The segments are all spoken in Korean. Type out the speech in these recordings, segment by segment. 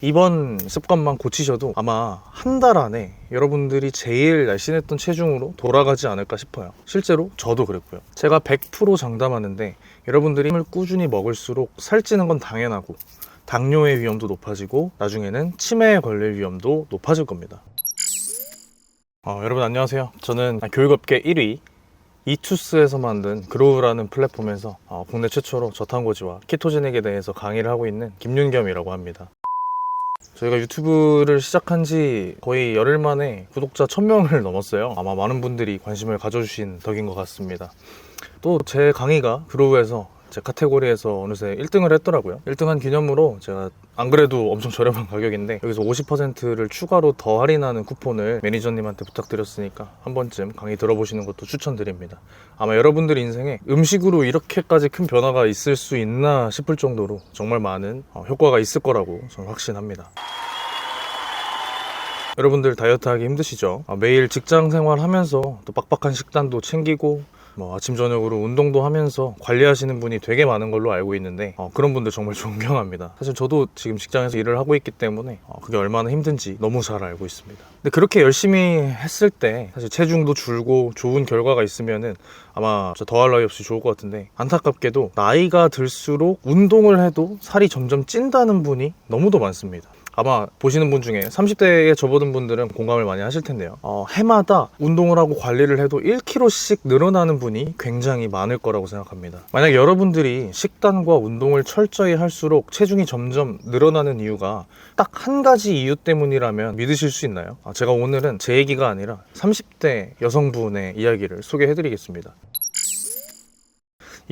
이번 습관만 고치셔도 아마 한 달 안에 여러분들이 제일 날씬했던 체중으로 돌아가지 않을까 싶어요. 실제로 저도 그랬고요. 제가 100% 장담하는데 여러분들이 힘을 꾸준히 먹을수록 살찌는 건 당연하고 당뇨의 위험도 높아지고 나중에는 치매에 걸릴 위험도 높아질 겁니다. 여러분 안녕하세요. 저는 교육업계 1위 이투스에서 만든 그로우라는 플랫폼에서 국내 최초로 저탄고지와 키토제닉에 대해서 강의를 하고 있는 김윤겸이라고 합니다. 저희가 유튜브를 시작한 지 거의 열흘 만에 구독자 1000명을 넘었어요. 아마 많은 분들이 관심을 가져주신 덕인 것 같습니다. 또 제 강의가 그로우에서 제 카테고리에서 어느새 1등을 했더라고요. 1등한 기념으로 제가 안 그래도 엄청 저렴한 가격인데 여기서 50%를 추가로 더 할인하는 쿠폰을 매니저님한테 부탁드렸으니까 한 번쯤 강의 들어보시는 것도 추천드립니다. 아마 여러분들 인생에 음식으로 이렇게까지 큰 변화가 있을 수 있나 싶을 정도로 정말 많은 효과가 있을 거라고 저는 확신합니다. 여러분들 다이어트 하기 힘드시죠? 매일 직장 생활하면서 또 빡빡한 식단도 챙기고 아침 저녁으로 운동도 하면서 관리하시는 분이 되게 많은 걸로 알고 있는데 그런 분들 정말 존경합니다. 사실 저도 지금 직장에서 일을 하고 있기 때문에 그게 얼마나 힘든지 너무 잘 알고 있습니다. 근데 그렇게 열심히 했을 때 사실 체중도 줄고 좋은 결과가 있으면은 아마 더할 나위 없이 좋을 것 같은데, 안타깝게도 나이가 들수록 운동을 해도 살이 점점 찐다는 분이 너무도 많습니다. 아마 보시는 분 중에 30대에 접어든 분들은 공감을 많이 하실 텐데요. 해마다 운동을 하고 관리를 해도 1kg씩 늘어나는 분이 굉장히 많을 거라고 생각합니다. 만약 여러분들이 식단과 운동을 철저히 할수록 체중이 점점 늘어나는 이유가 딱 한 가지 이유 때문이라면 믿으실 수 있나요? 제가 오늘은 제 얘기가 아니라 30대 여성분의 이야기를 소개해드리겠습니다.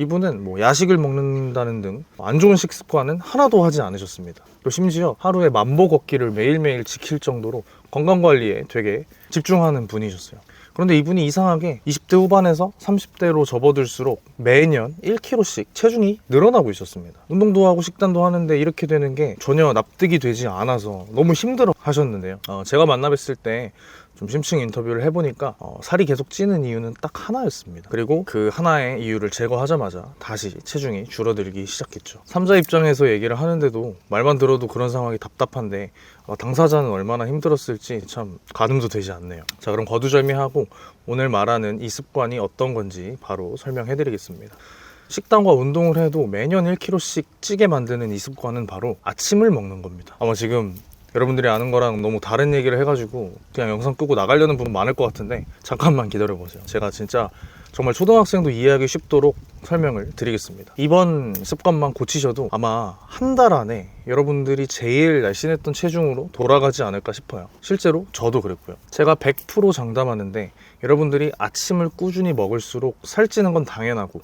이분은 야식을 먹는다는 등 안 좋은 식습관은 하나도 하지 않으셨습니다. 또 심지어 하루에 만보 걷기를 매일매일 지킬 정도로 건강관리에 되게 집중하는 분이셨어요. 그런데 이분이 이상하게 20대 후반에서 30대로 접어들수록 매년 1kg씩 체중이 늘어나고 있었습니다. 운동도 하고 식단도 하는데 이렇게 되는 게 전혀 납득이 되지 않아서 너무 힘들어 하셨는데요. 제가 만나 뵀을 때 좀 심층 인터뷰를 해보니까 살이 계속 찌는 이유는 딱 하나였습니다. 그리고 그 하나의 이유를 제거하자마자 다시 체중이 줄어들기 시작했죠. 3자 입장에서 얘기를 하는데도 말만 들어도 그런 상황이 답답한데 당사자는 얼마나 힘들었을지 참 가늠도 되지 않네요. 자, 그럼 거두절미하고 오늘 말하는 이 습관이 어떤 건지 바로 설명해드리겠습니다. 식단과 운동을 해도 매년 1kg씩 찌게 만드는 이 습관은 바로 아침을 먹는 겁니다. 아마 지금 여러분들이 아는 거랑 너무 다른 얘기를 해가지고 그냥 영상 끄고 나가려는 분 많을 것 같은데 잠깐만 기다려보세요. 제가 진짜 정말 초등학생도 이해하기 쉽도록 설명을 드리겠습니다. 이번 습관만 고치셔도 아마 한 달 안에 여러분들이 제일 날씬했던 체중으로 돌아가지 않을까 싶어요. 실제로 저도 그랬고요. 제가 100% 장담하는데 여러분들이 아침을 꾸준히 먹을수록 살찌는 건 당연하고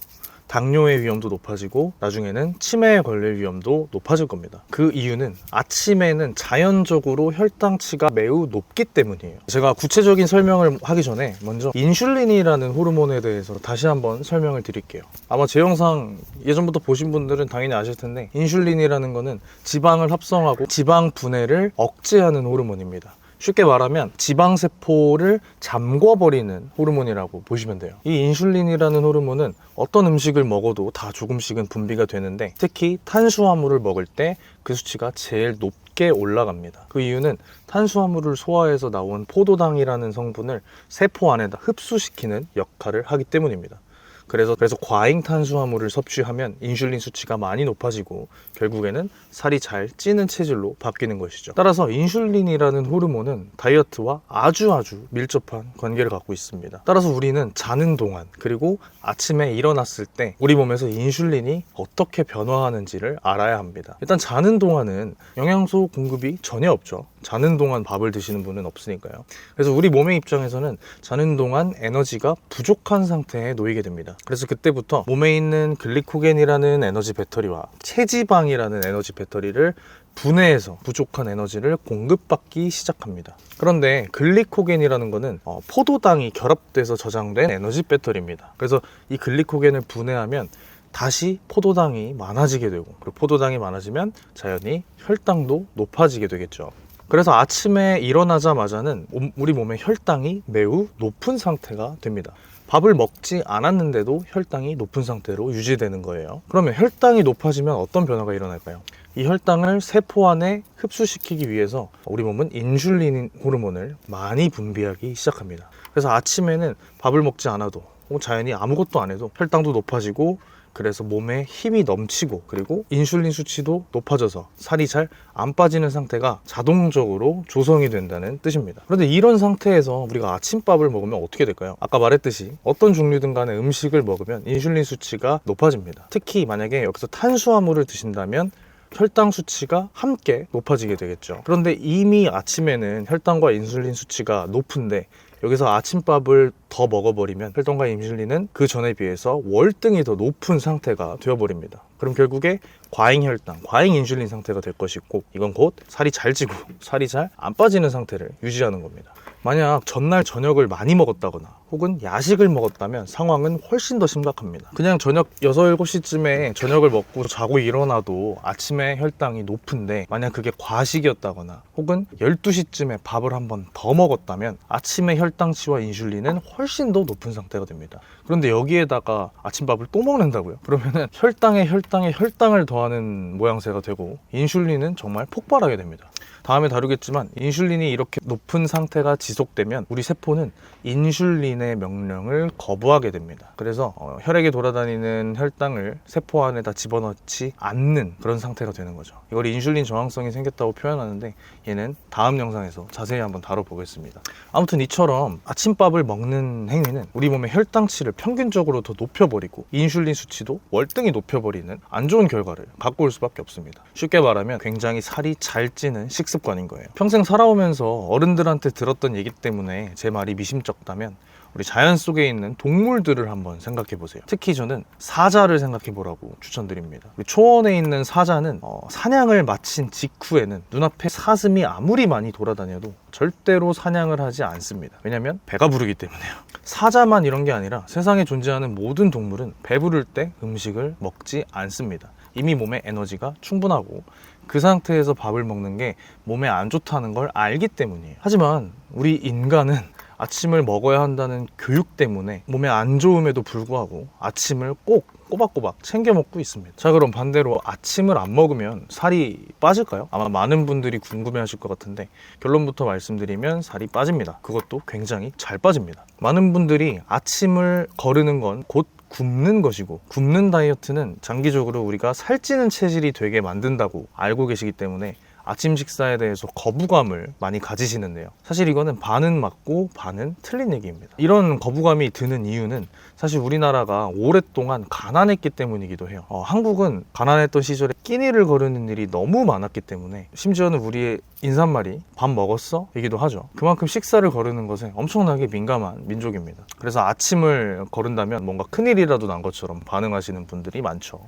당뇨의 위험도 높아지고 나중에는 치매에 걸릴 위험도 높아질 겁니다. 그 이유는 아침에는 자연적으로 혈당치가 매우 높기 때문이에요. 제가 구체적인 설명을 하기 전에 먼저 인슐린이라는 호르몬에 대해서 다시 한번 설명을 드릴게요. 아마 제 영상 예전부터 보신 분들은 당연히 아실 텐데, 인슐린이라는 거는 지방을 합성하고 지방 분해를 억제하는 호르몬입니다. 쉽게 말하면 지방세포를 잠궈버리는 호르몬이라고 보시면 돼요. 이 인슐린이라는 호르몬은 어떤 음식을 먹어도 다 조금씩은 분비가 되는데, 특히 탄수화물을 먹을 때 그 수치가 제일 높게 올라갑니다. 그 이유는 탄수화물을 소화해서 나온 포도당이라는 성분을 세포 안에다 흡수시키는 역할을 하기 때문입니다. 그래서 과잉 탄수화물을 섭취하면 인슐린 수치가 많이 높아지고 결국에는 살이 잘 찌는 체질로 바뀌는 것이죠. 따라서 인슐린이라는 호르몬은 다이어트와 아주 밀접한 관계를 갖고 있습니다. 따라서 우리는 자는 동안 그리고 아침에 일어났을 때 우리 몸에서 인슐린이 어떻게 변화하는지를 알아야 합니다. 일단 자는 동안은 영양소 공급이 전혀 없죠. 자는 동안 밥을 드시는 분은 없으니까요. 그래서 우리 몸의 입장에서는 자는 동안 에너지가 부족한 상태에 놓이게 됩니다. 그래서 그때부터 몸에 있는 글리코겐이라는 에너지 배터리와 체지방이라는 에너지 배터리를 분해해서 부족한 에너지를 공급받기 시작합니다. 그런데 글리코겐이라는 거는 포도당이 결합돼서 저장된 에너지 배터리입니다. 그래서 이 글리코겐을 분해하면 다시 포도당이 많아지게 되고, 그리고 포도당이 많아지면 자연히 혈당도 높아지게 되겠죠. 그래서 아침에 일어나자마자는 우리 몸의 혈당이 매우 높은 상태가 됩니다. 밥을 먹지 않았는데도 혈당이 높은 상태로 유지되는 거예요. 그러면 혈당이 높아지면 어떤 변화가 일어날까요? 이 혈당을 세포 안에 흡수시키기 위해서 우리 몸은 인슐린 호르몬을 많이 분비하기 시작합니다. 그래서 아침에는 밥을 먹지 않아도 자연히 아무것도 안 해도 혈당도 높아지고, 그래서 몸에 힘이 넘치고, 그리고 인슐린 수치도 높아져서 살이 잘 안 빠지는 상태가 자동적으로 조성이 된다는 뜻입니다. 그런데 이런 상태에서 우리가 아침밥을 먹으면 어떻게 될까요? 아까 말했듯이 어떤 종류든 간에 음식을 먹으면 인슐린 수치가 높아집니다. 특히 만약에 여기서 탄수화물을 드신다면 혈당 수치가 함께 높아지게 되겠죠. 그런데 이미 아침에는 혈당과 인슐린 수치가 높은데 여기서 아침밥을 더 먹어버리면 혈당과 인슐린은 그 전에 비해서 월등히 더 높은 상태가 되어버립니다. 그럼 결국에 과잉혈당, 과잉인슐린 상태가 될 것이고, 이건 곧 살이 잘 찌고 살이 잘 안 빠지는 상태를 유지하는 겁니다. 만약 전날 저녁을 많이 먹었다거나 혹은 야식을 먹었다면 상황은 훨씬 더 심각합니다. 그냥 저녁 6, 7시쯤에 저녁을 먹고 자고 일어나도 아침에 혈당이 높은데, 만약 그게 과식이었다거나 혹은 12시쯤에 밥을 한 번 더 먹었다면 아침에 혈당치와 인슐린은 훨씬 더 높은 상태가 됩니다. 그런데 여기에다가 아침밥을 또 먹는다고요? 그러면은 혈당에 혈당을 더하는 모양새가 되고 인슐린은 정말 폭발하게 됩니다. 다음에 다루겠지만 인슐린이 이렇게 높은 상태가 지속되면 우리 세포는 인슐린의 명령을 거부하게 됩니다. 그래서 혈액에 돌아다니는 혈당을 세포 안에다 집어넣지 않는 그런 상태가 되는 거죠. 이걸 인슐린 저항성이 생겼다고 표현하는데, 얘는 다음 영상에서 자세히 한번 다뤄보겠습니다. 아무튼 이처럼 아침밥을 먹는 행위는 우리 몸의 혈당치를 평균적으로 더 높여버리고 인슐린 수치도 월등히 높여버리는 안 좋은 결과를 갖고 올 수밖에 없습니다. 쉽게 말하면 굉장히 살이 잘 찌는 식습관인 거예요. 평생 살아오면서 어른들한테 들었던 얘기 때문에 제 말이 미심쩍다면 우리 자연 속에 있는 동물들을 한번 생각해 보세요. 특히 저는 사자를 생각해 보라고 추천드립니다. 우리 초원에 있는 사자는 사냥을 마친 직후에는 눈앞에 사슴이 아무리 많이 돌아다녀도 절대로 사냥을 하지 않습니다. 왜냐면 배가 부르기 때문에요. 사자만 이런 게 아니라 세상에 존재하는 모든 동물은 배부를 때 음식을 먹지 않습니다. 이미 몸에 에너지가 충분하고 그 상태에서 밥을 먹는 게 몸에 안 좋다는 걸 알기 때문이에요. 하지만 우리 인간은 아침을 먹어야 한다는 교육 때문에 몸에 안 좋음에도 불구하고 아침을 꼭 꼬박꼬박 챙겨 먹고 있습니다. 자, 그럼 반대로 아침을 안 먹으면 살이 빠질까요? 아마 많은 분들이 궁금해 하실 것 같은데 결론부터 말씀드리면 살이 빠집니다. 그것도 굉장히 잘 빠집니다. 많은 분들이 아침을 거르는 건 곧 굶는 것이고, 굶는 다이어트는 장기적으로 우리가 살찌는 체질이 되게 만든다고 알고 계시기 때문에 아침 식사에 대해서 거부감을 많이 가지시는데요. 사실 이거는 반은 맞고 반은 틀린 얘기입니다. 이런 거부감이 드는 이유는 사실 우리나라가 오랫동안 가난했기 때문이기도 해요. 한국은 가난했던 시절에 끼니를 거르는 일이 너무 많았기 때문에, 심지어는 우리의 인사말이 밥 먹었어? 이기도 하죠. 그만큼 식사를 거르는 것에 엄청나게 민감한 민족입니다. 그래서 아침을 거른다면 뭔가 큰일이라도 난 것처럼 반응하시는 분들이 많죠.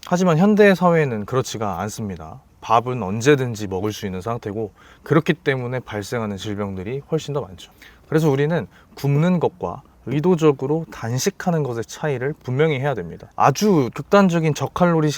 하지만 현대 사회는 그렇지가 않습니다. 밥은 언제든지 먹을 수 있는 상태고, 그렇기 때문에 발생하는 질병들이 훨씬 더 많죠. 그래서 우리는 굶는 것과 의도적으로 단식하는 것의 차이를 분명히 해야 됩니다. 아주 극단적인 저칼로리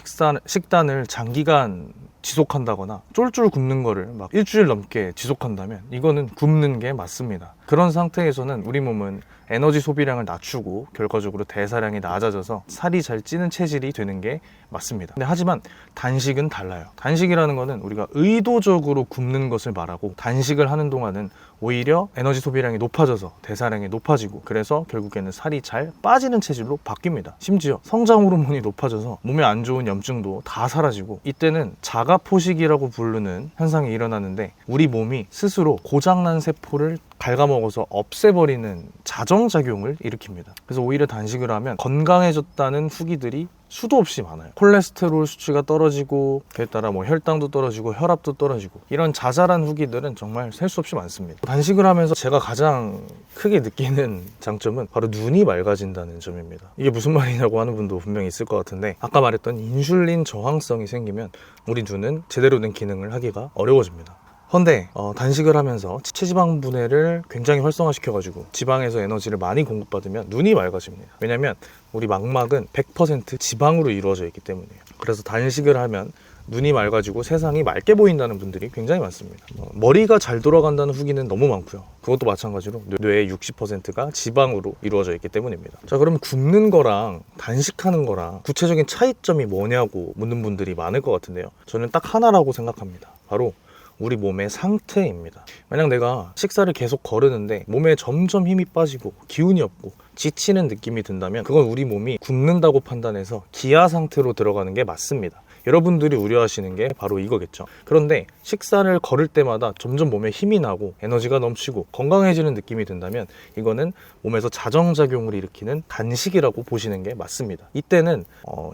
식단을 장기간 지속한다거나 쫄쫄 굶는 거를 막 일주일 넘게 지속한다면 이거는 굶는 게 맞습니다. 그런 상태에서는 우리 몸은 에너지 소비량을 낮추고 결과적으로 대사량이 낮아져서 살이 잘 찌는 체질이 되는 게 맞습니다. 근데 하지만 단식은 달라요. 단식이라는 거는 우리가 의도적으로 굶는 것을 말하고, 단식을 하는 동안은 오히려 에너지 소비량이 높아져서 대사량이 높아지고, 그래서 결국에는 살이 잘 빠지는 체질로 바뀝니다. 심지어 성장 호르몬이 높아져서 몸에 안 좋은 염증도 다 사라지고, 이때는 자가포식이라고 부르는 현상이 일어나는데 우리 몸이 스스로 고장난 세포를 갉아먹어서 없애버리는 자정작용을 일으킵니다. 그래서 오히려 단식을 하면 건강해졌다는 후기들이 수도 없이 많아요. 콜레스테롤 수치가 떨어지고, 그에 따라 혈당도 떨어지고 혈압도 떨어지고, 이런 자잘한 후기들은 정말 셀 수 없이 많습니다. 단식을 하면서 제가 가장 크게 느끼는 장점은 바로 눈이 맑아진다는 점입니다. 이게 무슨 말이냐고 하는 분도 분명히 있을 것 같은데, 아까 말했던 인슐린 저항성이 생기면 우리 눈은 제대로 된 기능을 하기가 어려워집니다. 헌데 단식을 하면서 체지방 분해를 굉장히 활성화시켜가지고 지방에서 에너지를 많이 공급받으면 눈이 맑아집니다. 왜냐면 우리 망막은 100% 지방으로 이루어져 있기 때문이에요. 그래서 단식을 하면 눈이 맑아지고 세상이 맑게 보인다는 분들이 굉장히 많습니다. 머리가 잘 돌아간다는 후기는 너무 많고요. 그것도 마찬가지로 뇌의 60%가 지방으로 이루어져 있기 때문입니다. 자, 그러면 굶는 거랑 단식하는 거랑 구체적인 차이점이 뭐냐고 묻는 분들이 많을 것 같은데요. 저는 딱 하나라고 생각합니다. 바로 우리 몸의 상태입니다. 만약 내가 식사를 계속 거르는데 몸에 점점 힘이 빠지고 기운이 없고 지치는 느낌이 든다면 그건 우리 몸이 굶는다고 판단해서 기아 상태로 들어가는 게 맞습니다. 여러분들이 우려하시는 게 바로 이거겠죠. 그런데 식사를 거를 때마다 점점 몸에 힘이 나고 에너지가 넘치고 건강해지는 느낌이 든다면 이거는 몸에서 자정작용을 일으키는 단식이라고 보시는 게 맞습니다. 이때는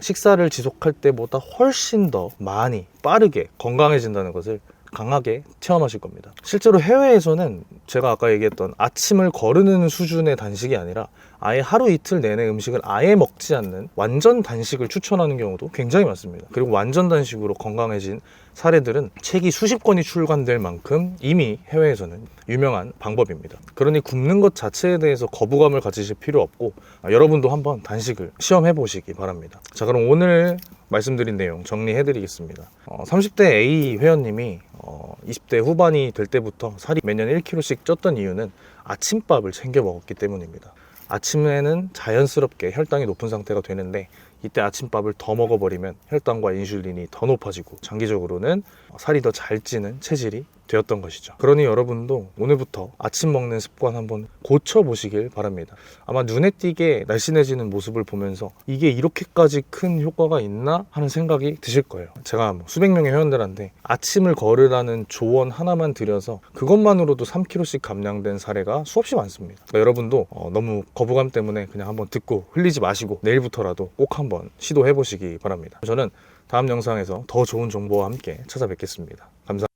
식사를 지속할 때보다 훨씬 더 많이 빠르게 건강해진다는 것을 강하게 체험하실 겁니다. 실제로 해외에서는 제가 아까 얘기했던 아침을 거르는 수준의 단식이 아니라 아예 하루 이틀 내내 음식을 아예 먹지 않는 완전 단식을 추천하는 경우도 굉장히 많습니다. 그리고 완전 단식으로 건강해진 사례들은 책이 수십 권이 출간될 만큼 이미 해외에서는 유명한 방법입니다. 그러니 굶는 것 자체에 대해서 거부감을 가지실 필요 없고 여러분도 한번 단식을 시험해 보시기 바랍니다. 자, 그럼 오늘 말씀드린 내용 정리해 드리겠습니다. 30대 A 회원님이 20대 후반이 될 때부터 살이 매년 1kg씩 쪘던 이유는 아침밥을 챙겨 먹었기 때문입니다. 아침에는 자연스럽게 혈당이 높은 상태가 되는데 이때 아침밥을 더 먹어버리면 혈당과 인슐린이 더 높아지고 장기적으로는 살이 더 잘 찌는 체질이 되었던 것이죠. 그러니 여러분도 오늘부터 아침 먹는 습관 한번 고쳐보시길 바랍니다. 아마 눈에 띄게 날씬해지는 모습을 보면서 이게 이렇게까지 큰 효과가 있나 하는 생각이 드실 거예요. 제가 수백 명의 회원들한테 아침을 걸으라는 조언 하나만 드려서 그것만으로도 3kg씩 감량된 사례가 수없이 많습니다. 그러니까 여러분도 너무 거부감 때문에 그냥 한번 듣고 흘리지 마시고 내일부터라도 꼭 한번 시도해 보시기 바랍니다. 저는 다음 영상에서 더 좋은 정보와 함께 찾아뵙겠습니다. 감사합니다.